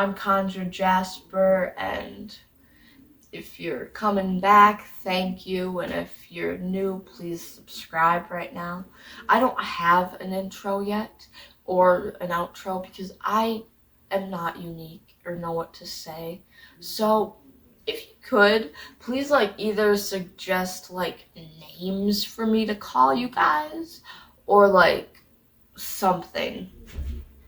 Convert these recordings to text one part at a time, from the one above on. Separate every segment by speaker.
Speaker 1: I'm ConjuredJasper, and if you're coming back, thank you, and if you're new, please subscribe right now. I don't have an intro yet, or an outro, because I am not unique or know what to say. So if you could, please either suggest names for me to call you guys, or something,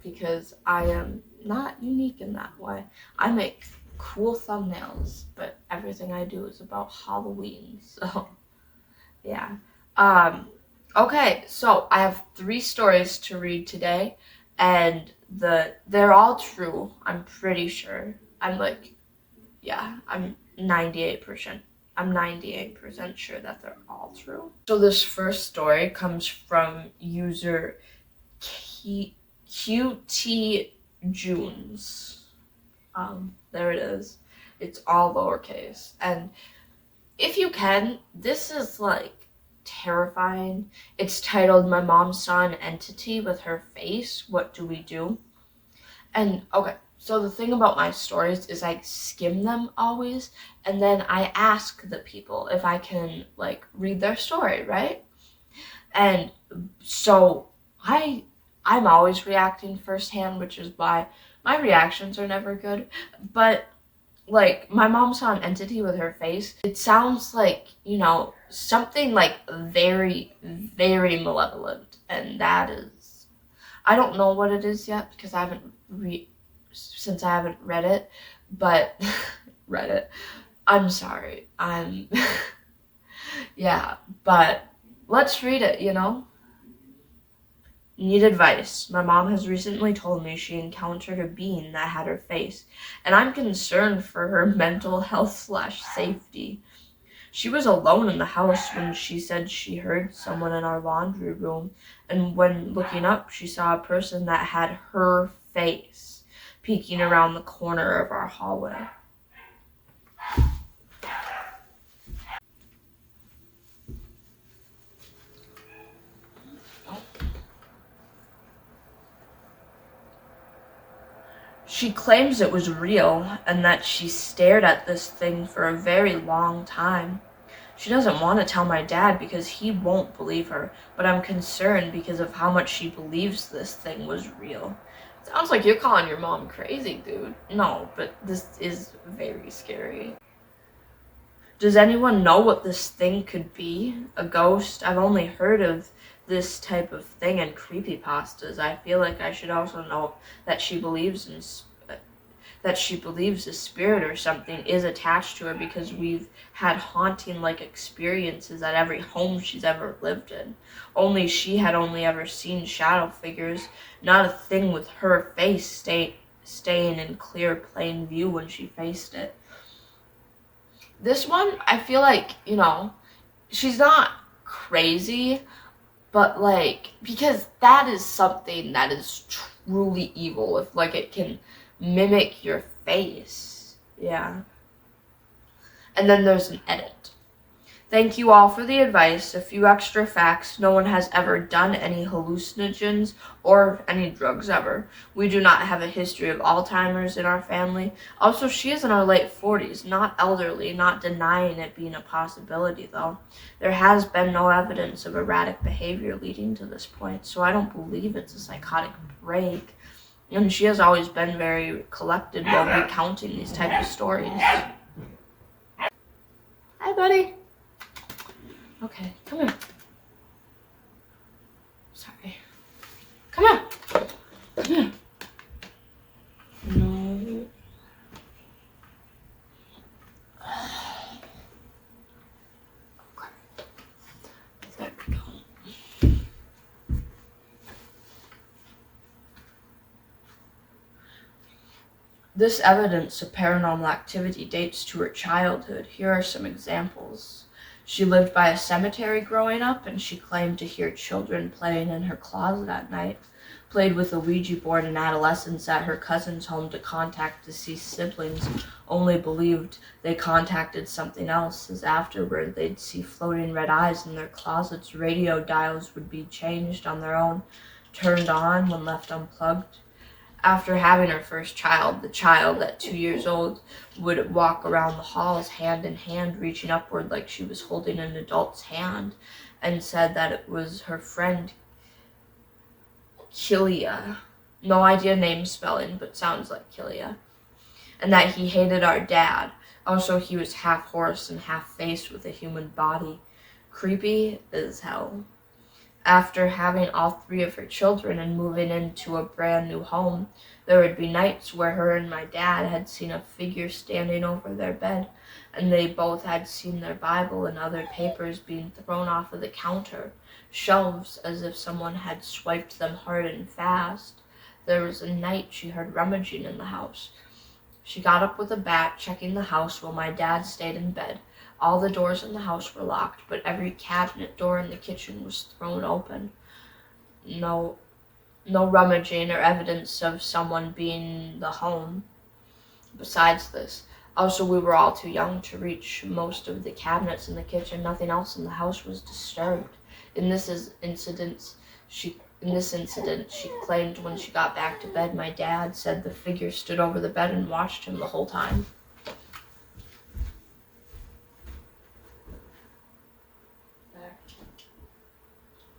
Speaker 1: because I am not unique in that way. I make cool thumbnails, but everything I do is about Halloween, so yeah. Okay, so I have 3 stories to read today, and they're all true, I'm pretty sure. I'm 98% sure that they're all true. So this first story comes from user qtjoons. There it is. It's all lowercase. And if you can, this is terrifying. It's titled, "My Mom Saw an Entity with Her Face. What Do We Do?" And okay, so the thing about my stories is I skim them always, and then I ask the people if I can read their story, right? And so I'm always reacting firsthand, which is why my reactions are never good. But my mom saw an entity with her face. It sounds something very, very malevolent, and that is, I don't know what it is yet because I haven't read it, but read it. I'm sorry. Yeah, but let's read it, Need advice. My mom has recently told me she encountered a being that had her face, and I'm concerned for her mental health / safety. She was alone in the house when she said she heard someone in our laundry room, and when looking up, she saw a person that had her face peeking around the corner of our hallway. She claims it was real and that she stared at this thing for a very long time. She doesn't want to tell my dad because he won't believe her, but I'm concerned because of how much she believes this thing was real. Sounds like you're calling your mom crazy, dude. No, but this is very scary. Does anyone know what this thing could be? A ghost? I've only heard of this type of thing in creepypastas. I feel like I should also know that she believes a spirit or something is attached to her, because we've had haunting experiences at every home she's ever lived in. Only she had only ever seen shadow figures, not a thing with her face staying in clear plain view when she faced it. This one, I feel she's not crazy, but because that is something that is truly evil, if it can mimic your face. Yeah. And then there's an edit. Thank you all for the advice. A few extra facts. No one has ever done any hallucinogens or any drugs ever. We do not have a history of Alzheimer's in our family. Also, she is in her late 40s, not elderly, not denying it being a possibility though. There has been no evidence of erratic behavior leading to this point, so I don't believe it's a psychotic break. And she has always been very collected while recounting these types of stories. Hi, buddy. Okay, come here. Sorry. Come here. Come here. No. Okay. There we go. This evidence of paranormal activity dates to her childhood. Here are some examples. She lived by a cemetery growing up, and she claimed to hear children playing in her closet at night. Played with a Ouija board in adolescence at her cousin's home to contact deceased siblings. Only believed they contacted something else, as afterward they'd see floating red eyes in their closets. Radio dials would be changed on their own, turned on when left unplugged. After having her first child, the child at 2 years old would walk around the halls hand in hand, reaching upward like she was holding an adult's hand, and said that it was her friend Kilia. No idea name spelling, but sounds like Kilia. And that he hated our dad. Also, he was half horse and half face with a human body. Creepy as hell. After having all 3 of her children and moving into a brand new home, there would be nights where her and my dad had seen a figure standing over their bed, and they both had seen their Bible and other papers being thrown off of the counter, shelves, as if someone had swiped them hard and fast. There was a night she heard rummaging in the house. She got up with a bat, checking the house while my dad stayed in bed. All the doors in the house were locked, but every cabinet door in the kitchen was thrown open. No rummaging or evidence of someone being in the home. Besides this, also we were all too young to reach most of the cabinets in the kitchen. Nothing else in the house was disturbed. In this incident, she claimed when she got back to bed, my dad said the figure stood over the bed and watched him the whole time.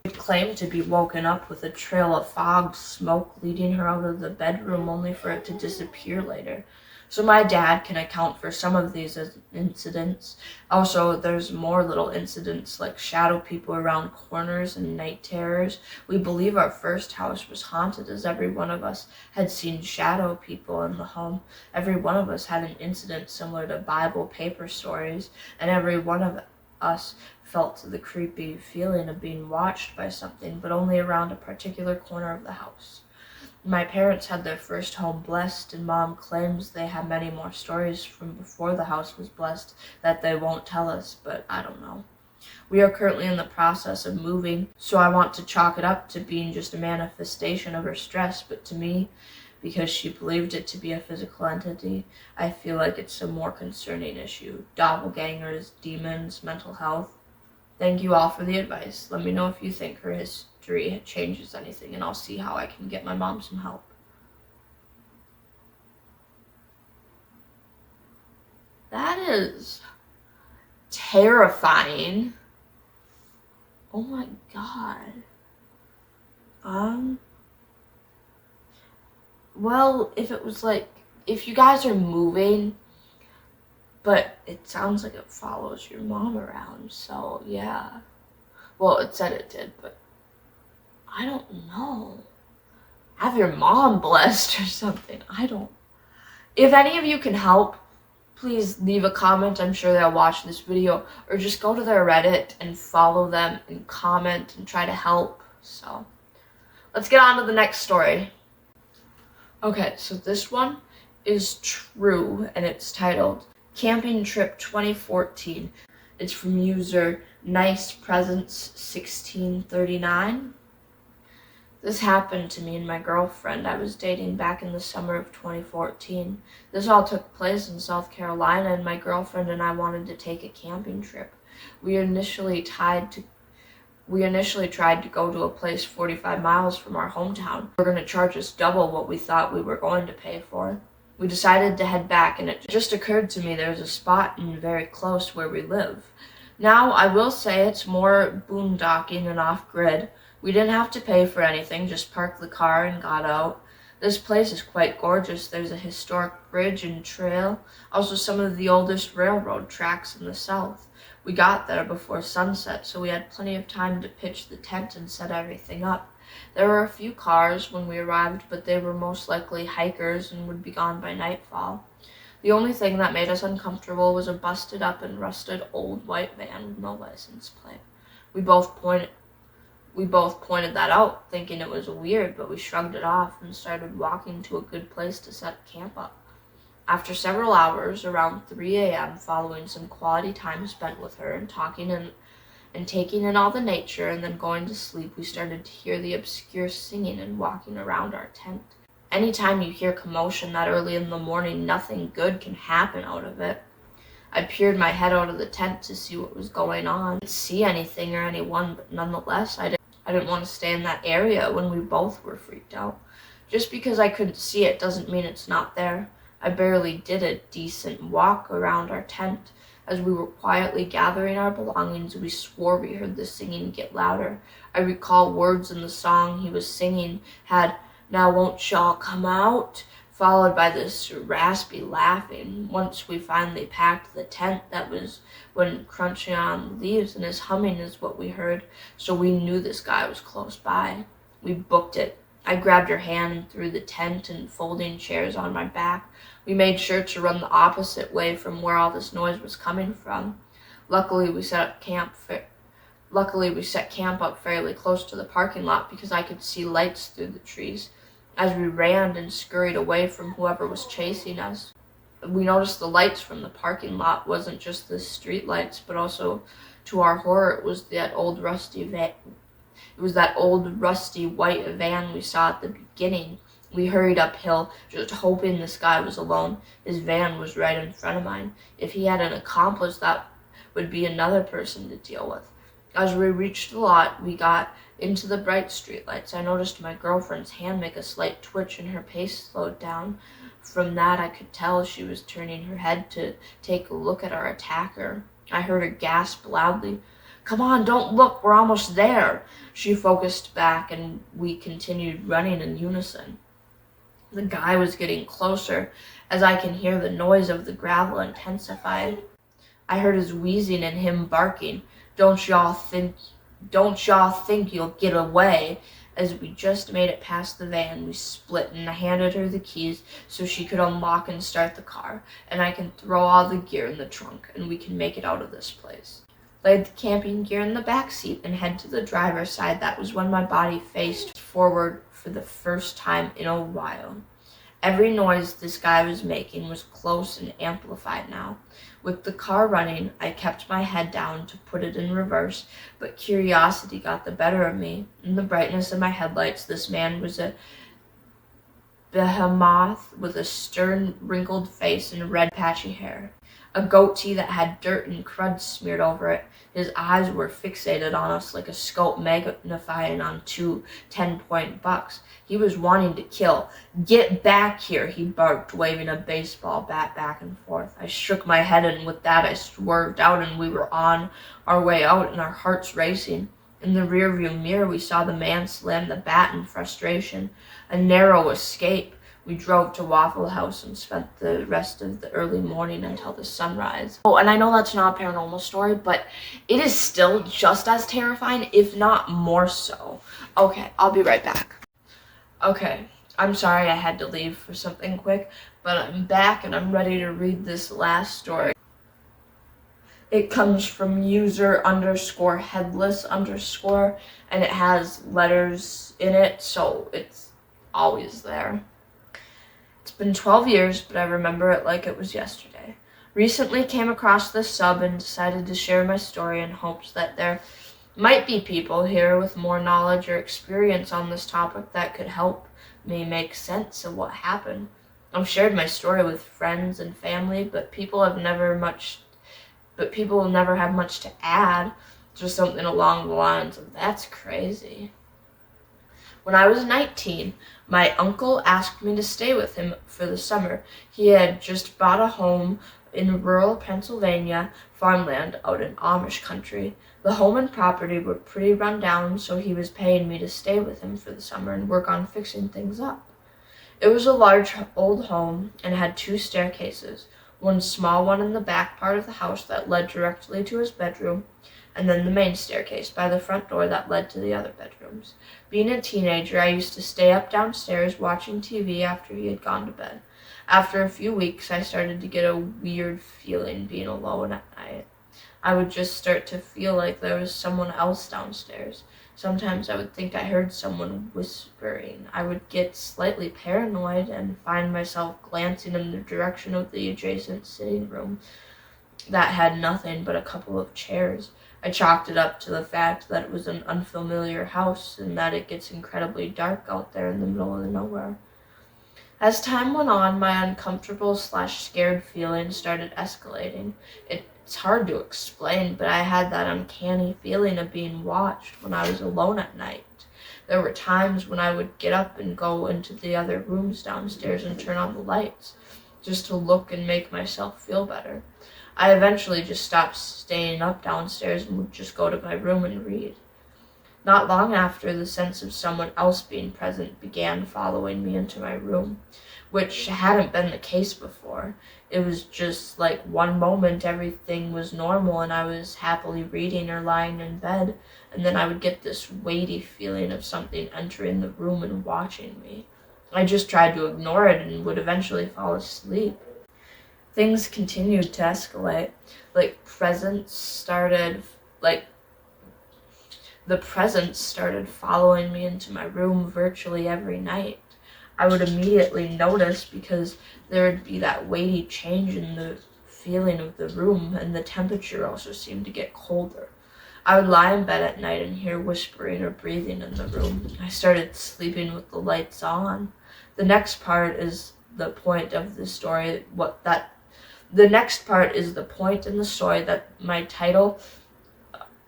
Speaker 1: She claimed to be woken up with a trail of fog smoke leading her out of the bedroom, only for it to disappear later. So my dad can account for some of these incidents. Also, there's more little incidents like shadow people around corners and night terrors. We believe our first house was haunted, as every one of us had seen shadow people in the home. Every one of us had an incident similar to Bible paper stories, and every one of us felt the creepy feeling of being watched by something, but only around a particular corner of the house. My parents had their first home blessed, and Mom claims they have many more stories from before the house was blessed that they won't tell us, but I don't know. We are currently in the process of moving, so I want to chalk it up to being just a manifestation of her stress, but to me, because she believed it to be a physical entity, I feel like it's a more concerning issue. Doppelgangers, demons, mental health. Thank you all for the advice. Let me know if you think her history changes anything, and I'll see how I can get my mom some help. That is terrifying. Oh my god. Well, if it was like, if you guys are moving, but it sounds like it follows your mom around, so yeah. Well, it said it did, but I don't know. Have your mom blessed or something. If any of you can help, please leave a comment. I'm sure they'll watch this video, or just go to their Reddit and follow them and comment and try to help. So let's get on to the next story. Okay, so this one is true, and it's titled Camping Trip 2014. It's from user NicePresents1639. This happened to me and my girlfriend I was dating back in the summer of 2014. This all took place in South Carolina, and my girlfriend and I wanted to take a camping trip. We initially tried to go to a place 45 miles from our hometown. They were going to charge us double what we thought we were going to pay for. We decided to head back, and it just occurred to me there's a spot very close where we live. Now, I will say it's more boondocking and off-grid. We didn't have to pay for anything, just parked the car and got out. This place is quite gorgeous. There's a historic bridge and trail, also some of the oldest railroad tracks in the south. We got there before sunset, so we had plenty of time to pitch the tent and set everything up. There were a few cars when we arrived, but they were most likely hikers and would be gone by nightfall. The only thing that made us uncomfortable was a busted up and rusted old white van with no license plate. We both pointed that out, thinking it was weird, but we shrugged it off and started walking to a good place to set camp up. After several hours, around 3 a.m., following some quality time spent with her and talking and taking in all the nature and then going to sleep, we started to hear the obscure singing and walking around our tent. Anytime you hear commotion that early in the morning, nothing good can happen out of it. I peered my head out of the tent to see what was going on. I didn't see anything or anyone, but nonetheless, I didn't want to stay in that area when we both were freaked out. Just because I couldn't see it doesn't mean it's not there. I barely did a decent walk around our tent. As we were quietly gathering our belongings, we swore we heard the singing get louder. I recall words in the song he was singing had, "Now won't y'all come out?" followed by this raspy laughing. Once we finally packed the tent, that was when crunching on leaves and his humming is what we heard, so we knew this guy was close by. We booked it. I grabbed her hand through the tent and folding chairs on my back. We made sure to run the opposite way from where all this noise was coming from. Luckily, we set camp up fairly close to the parking lot because I could see lights through the trees. As we ran and scurried away from whoever was chasing us, we noticed the lights from the parking lot wasn't just the street lights, but also, to our horror, it was that old rusty white van we saw at the beginning. We hurried uphill, just hoping this guy was alone. His van was right in front of mine. If he had an accomplice, that would be another person to deal with. As we reached the lot, we got into the bright streetlights. I noticed my girlfriend's hand make a slight twitch and her pace slowed down. From that, I could tell she was turning her head to take a look at our attacker. I heard her gasp loudly, "Come on, don't look, we're almost there." She focused back and we continued running in unison. The guy was getting closer as I can hear the noise of the gravel intensify. I heard his wheezing and him barking, Don't y'all think you'll get away." As we just made it past the van, we split and I handed her the keys so she could unlock and start the car, and I can throw all the gear in the trunk and we can make it out of this place. Laid the camping gear in the back seat and head to the driver's side. That was when my body faced forward for the first time in a while. Every noise this guy was making was close and amplified now. With the car running, I kept my head down to put it in reverse, but curiosity got the better of me. In the brightness of my headlights, this man was a behemoth with a stern, wrinkled face and red patchy hair. A goatee that had dirt and crud smeared over it. His eyes were fixated on us like a scope magnifying on two 10-point bucks. He was wanting to kill. "Get back here," he barked, waving a baseball bat back and forth. I shook my head, and with that I swerved out and we were on our way out and our hearts racing. In the rearview mirror, we saw the man slam the bat in frustration. A narrow escape. We drove to Waffle House and spent the rest of the early morning until the sunrise. Oh, and I know that's not a paranormal story, but it is still just as terrifying, if not more so. Okay, I'll be right back. Okay, I'm sorry I had to leave for something quick, but I'm back and I'm ready to read this last story. It comes from user_headless_, and it has letters in it, so it's always there. It's been 12 years, but I remember it like it was yesterday. Recently came across this sub and decided to share my story in hopes that there might be people here with more knowledge or experience on this topic that could help me make sense of what happened. I've shared my story with friends and family, but people will never have much to add, just something along the lines of, "That's crazy." When I was 19, my uncle asked me to stay with him for the summer. He had just bought a home in rural Pennsylvania, farmland out in Amish country. The home and property were pretty run down, so he was paying me to stay with him for the summer and work on fixing things up. It was a large old home and had 2 staircases, one small one in the back part of the house that led directly to his bedroom, and then the main staircase by the front door that led to the other bedrooms. Being a teenager, I used to stay up downstairs watching TV after he had gone to bed. After a few weeks, I started to get a weird feeling being alone at night. I would just start to feel like there was someone else downstairs. Sometimes I would think I heard someone whispering. I would get slightly paranoid and find myself glancing in the direction of the adjacent sitting room that had nothing but a couple of chairs. I chalked it up to the fact that it was an unfamiliar house and that it gets incredibly dark out there in the middle of nowhere. As time went on, my uncomfortable/scared feelings started escalating. It's hard to explain, but I had that uncanny feeling of being watched when I was alone at night. There were times when I would get up and go into the other rooms downstairs and turn on the lights, just to look and make myself feel better. I eventually just stopped staying up downstairs and would just go to my room and read. Not long after, the sense of someone else being present began following me into my room, which hadn't been the case before. It was just like one moment everything was normal and I was happily reading or lying in bed, and then I would get this weighty feeling of something entering the room and watching me. I just tried to ignore it and would eventually fall asleep. Things continued to escalate. The presence started following me into my room virtually every night. I would immediately notice because there would be that weighty change in the feeling of the room, and the temperature also seemed to get colder. I would lie in bed at night and hear whispering or breathing in the room. I started sleeping with the lights on. The next part is the point in the story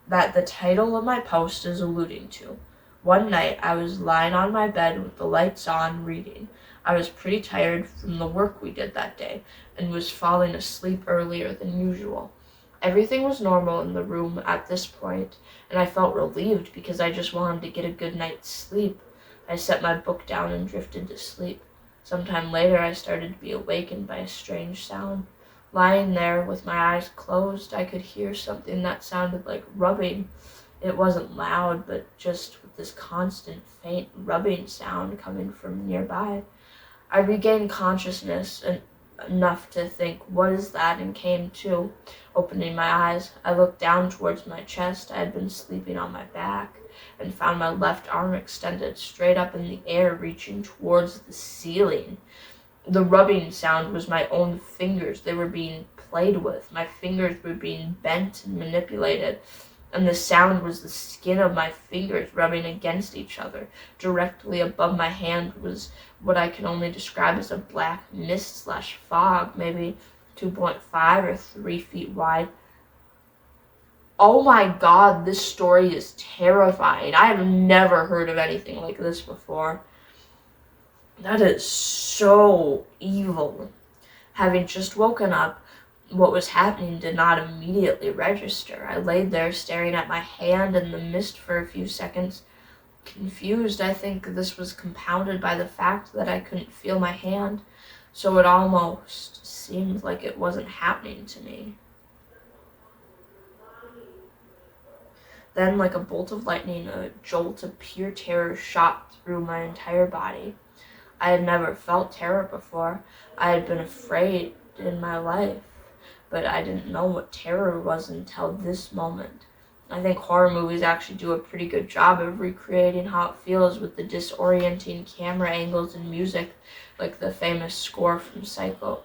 Speaker 1: that the title of my post is alluding to. One night, I was lying on my bed with the lights on reading. I was pretty tired from the work we did that day and was falling asleep earlier than usual. Everything was normal in the room at this point, and I felt relieved because I just wanted to get a good night's sleep. I set my book down and drifted to sleep. Sometime later, I started to be awakened by a strange sound. Lying there with my eyes closed, I could hear something that sounded like rubbing. It wasn't loud, but just with this constant, faint rubbing sound coming from nearby. I regained consciousness enough to think, "What is that?" and came to. Opening my eyes, I looked down towards my chest. I had been sleeping on my back and found my left arm extended straight up in the air, reaching towards the ceiling. The rubbing sound was my own fingers. They were being played with. My fingers were being bent and manipulated, and the sound was the skin of my fingers rubbing against each other. Directly above my hand was what I can only describe as a black mist/fog, maybe 2.5 or 3 feet wide. Oh my God, this story is terrifying. I have never heard of anything like this before. That is so evil. Having just woken up, what was happening did not immediately register. I laid there staring at my hand in the mist for a few seconds. Confused, I think this was compounded by the fact that I couldn't feel my hand, so it almost seemed like it wasn't happening to me. Then, like a bolt of lightning, a jolt of pure terror shot through my entire body. I had never felt terror before. I had been afraid in my life, but I didn't know what terror was until this moment. I think horror movies actually do a pretty good job of recreating how it feels with the disorienting camera angles and music, like the famous score from Psycho.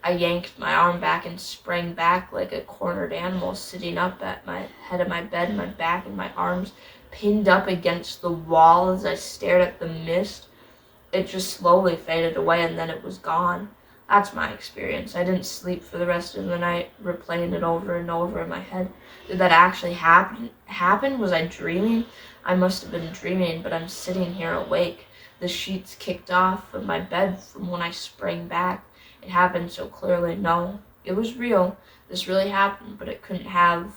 Speaker 1: I yanked my arm back and sprang back like a cornered animal, sitting up at my head of my bed, my back and my arms pinned up against the wall as I stared at the mist. It just slowly faded away and then it was gone. That's my experience. I didn't sleep for the rest of the night, replaying it over and over in my head. Did that actually happen? Was I dreaming? I must have been dreaming, but I'm sitting here awake. The sheets kicked off of my bed from when I sprang back. It happened so clearly. No, it was real. This really happened, but it couldn't have.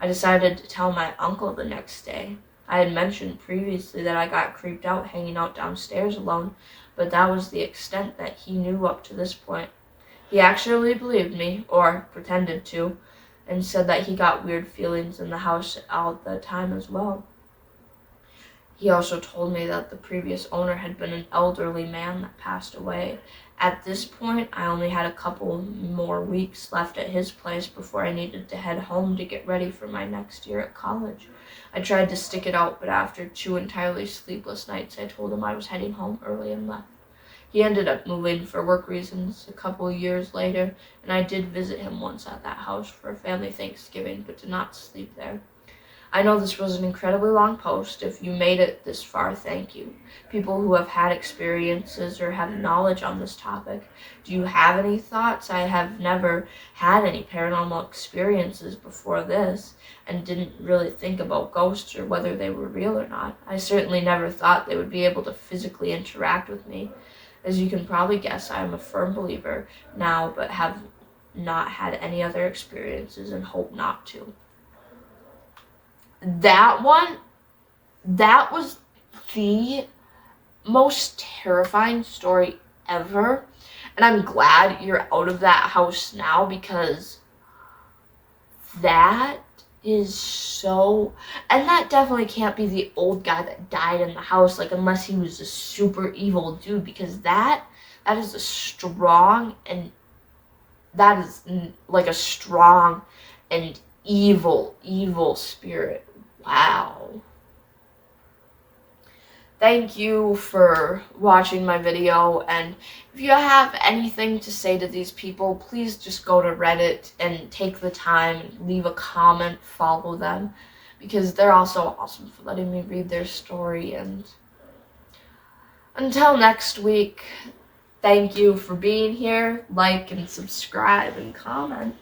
Speaker 1: I decided to tell my uncle the next day. I had mentioned previously that I got creeped out hanging out downstairs alone, but that was the extent that he knew up to this point. He actually believed me, or pretended to, and said that he got weird feelings in the house all the time as well. He also told me that the previous owner had been an elderly man that passed away. At this point, I only had a couple more weeks left at his place before I needed to head home to get ready for my next year at college. I tried to stick it out, but after 2 entirely sleepless nights, I told him I was heading home early and left. He ended up moving for work reasons a couple years later, and I did visit him once at that house for a family Thanksgiving, but did not sleep there. I know this was an incredibly long post. If you made it this far, thank you. People who have had experiences or have knowledge on this topic, do you have any thoughts? I have never had any paranormal experiences before this and didn't really think about ghosts or whether they were real or not. I certainly never thought they would be able to physically interact with me. As you can probably guess, I am a firm believer now, but have not had any other experiences and hope not to. That was the most terrifying story ever. And I'm glad you're out of that house now, because that is so... And that definitely can't be the old guy that died in the house, like, unless he was a super evil dude, because that is a strong and... That is like a strong and evil spirit. Wow. Thank you for watching my video, and if you have anything to say to these people, please just go to Reddit and take the time and leave a comment, follow them, because they're also awesome for letting me read their story. And until next week, thank you for being here. Like and subscribe and comment.